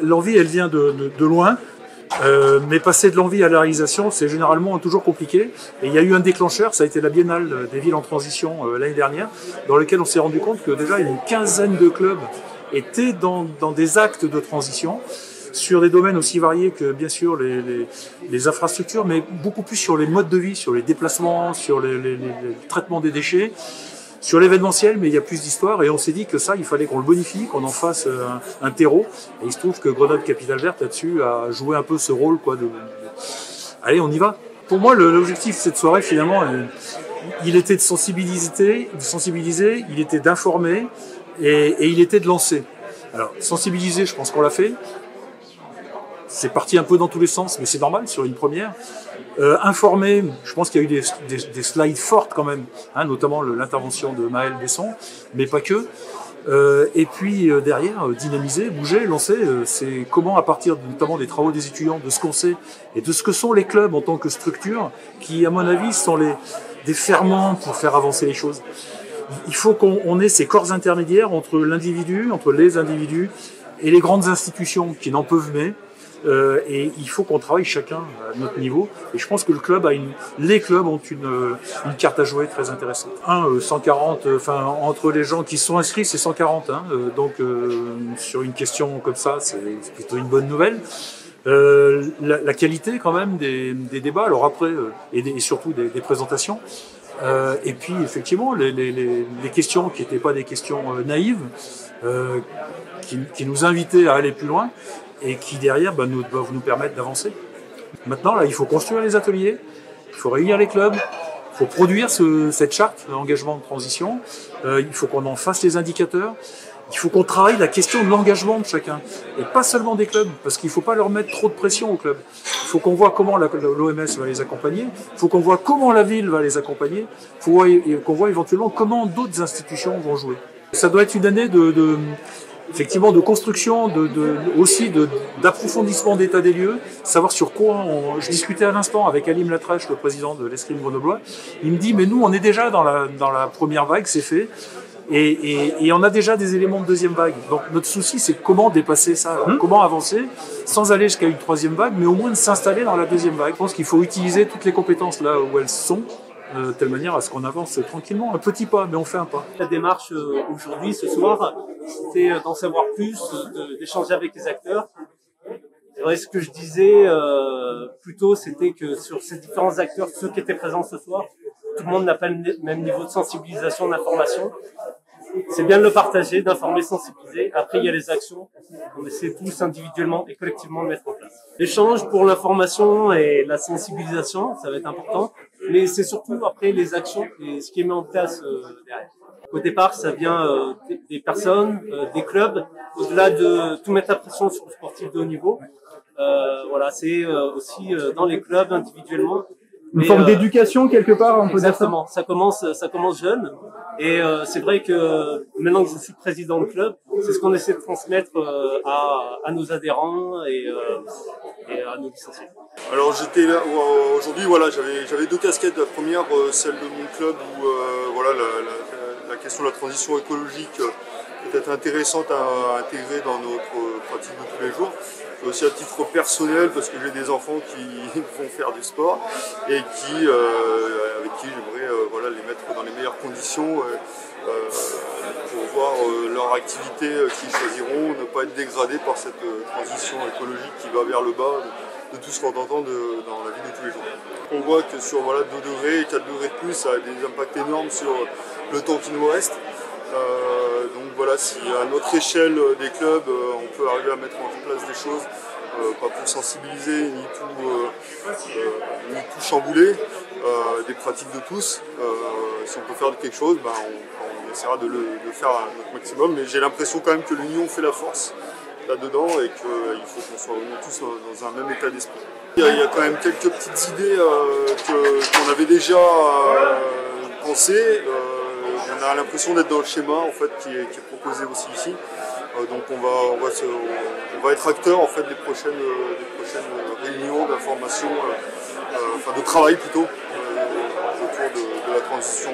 L'envie, elle vient de loin, mais passer de l'envie à la réalisation, c'est généralement toujours compliqué. Et il y a eu un déclencheur, ça a été la Biennale des villes en transition l'année dernière, dans lequel on s'est rendu compte que déjà une quinzaine de clubs étaient dans des actes de transition, sur des domaines aussi variés que bien sûr les infrastructures, mais beaucoup plus sur les modes de vie, sur les déplacements, sur le traitement des déchets, sur l'événementiel, mais il y a plus d'histoire, et on s'est dit que ça, il fallait qu'on le bonifie, qu'on en fasse un terreau, et il se trouve que Grenoble Capitale Verte là-dessus a joué un peu ce rôle, quoi, allez, on y va. Pour moi, l'objectif de cette soirée, finalement, il était de sensibiliser, il était d'informer, et il était de lancer. Alors, sensibiliser, je pense qu'on l'a fait. C'est parti un peu dans tous les sens, mais c'est normal sur une première. Informer, je pense qu'il y a eu des slides fortes quand même, hein, notamment l'intervention de Maël Besson, mais pas que. Et puis derrière, dynamiser, bouger, lancer, c'est comment à partir notamment des travaux des étudiants, de ce qu'on sait et de ce que sont les clubs en tant que structure, qui à mon avis sont des ferments pour faire avancer les choses. Il faut qu'on ait ces corps intermédiaires entre l'individu, entre les individus et les grandes institutions qui n'en peuvent mais. Et il faut qu'on travaille chacun à notre niveau. Et je pense que les clubs ont une carte à jouer très intéressante. 140, enfin entre les gens qui sont inscrits, c'est 140. Hein, donc sur une question comme ça, c'est plutôt une bonne nouvelle. La qualité quand même des débats. Alors après et surtout des présentations. Et puis effectivement les questions qui n'étaient pas des questions naïves, qui nous invitaient à aller plus loin. Et qui derrière doivent nous permettre d'avancer. Maintenant, là, il faut construire les ateliers, il faut réunir les clubs, il faut produire cette charte d'engagement de transition, il faut qu'on en fasse les indicateurs, il faut qu'on travaille la question de l'engagement de chacun, et pas seulement des clubs, parce qu'il ne faut pas leur mettre trop de pression aux clubs. Il faut qu'on voit comment l'OMS va les accompagner, il faut qu'on voit comment la ville va les accompagner, il faut qu'on voit éventuellement comment d'autres institutions vont jouer. Ça doit être une année effectivement de construction, aussi d'approfondissement d'état des lieux, savoir sur quoi je discutais à l'instant avec Alim Latrèche, le président de l'escrime grenoblois. Il me dit mais nous on est déjà dans la première vague, c'est fait, et on a déjà des éléments de deuxième vague. Donc notre souci c'est comment dépasser ça, comment avancer sans aller jusqu'à une troisième vague, mais au moins de s'installer dans la deuxième vague. Je pense qu'il faut utiliser toutes les compétences là où elles sont, de telle manière à ce qu'on avance tranquillement, un petit pas, mais on fait un pas. La démarche aujourd'hui, ce soir, c'était d'en savoir plus, d'échanger avec les acteurs. C'est vrai, ce que je disais plus tôt, c'était que sur ces différents acteurs, ceux qui étaient présents ce soir, tout le monde n'a pas le même niveau de sensibilisation, d'information. C'est bien de le partager, d'informer, sensibiliser. Après, il y a les actions. On essaie tous individuellement et collectivement de mettre en place. L'échange pour l'information et la sensibilisation, ça va être important. Mais c'est surtout après les actions et ce qui est mis en place derrière. Au départ, ça vient des personnes, des clubs. Au-delà de tout mettre la pression sur le sportif de haut niveau, voilà, c'est aussi dans les clubs individuellement. Une forme d'éducation quelque part, on peut dire ça. Exactement. Ça commence jeune. Et c'est vrai que maintenant que je suis président de club, c'est ce qu'on essaie de transmettre à nos adhérents et à nos licenciés. Alors j'étais là aujourd'hui, voilà, j'avais deux casquettes. La première, celle de mon club où voilà la question de la transition écologique peut être intéressante à intégrer dans notre pratique de tous les jours. Aussi à titre personnel parce que j'ai des enfants qui vont faire du sport et avec qui j'aimerais voilà, les mettre dans les meilleures conditions pour voir leur activité qu'ils choisiront ne pas être dégradée par cette transition écologique qui va vers le bas de tout ce qu'on entend dans la vie de tous les jours. On voit que sur 2 degrés, 4 degrés de plus, ça a des impacts énormes sur le temps qui nous reste. Donc voilà, si à notre échelle des clubs, on peut arriver à mettre en place des choses, pas pour sensibiliser ni tout chambouler, des pratiques de tous, si on peut faire quelque chose, on essaiera de le faire à notre maximum, mais j'ai l'impression quand même que l'union fait la force là-dedans et qu'il faut qu'on soit vraiment tous dans un même état d'esprit. Il y a quand même quelques petites idées qu'on avait déjà pensées. On a l'impression d'être dans le schéma en fait, qui est proposé aussi ici. Donc on va être acteur en fait, des prochaines réunions d'information, enfin de travail plutôt, autour de la transition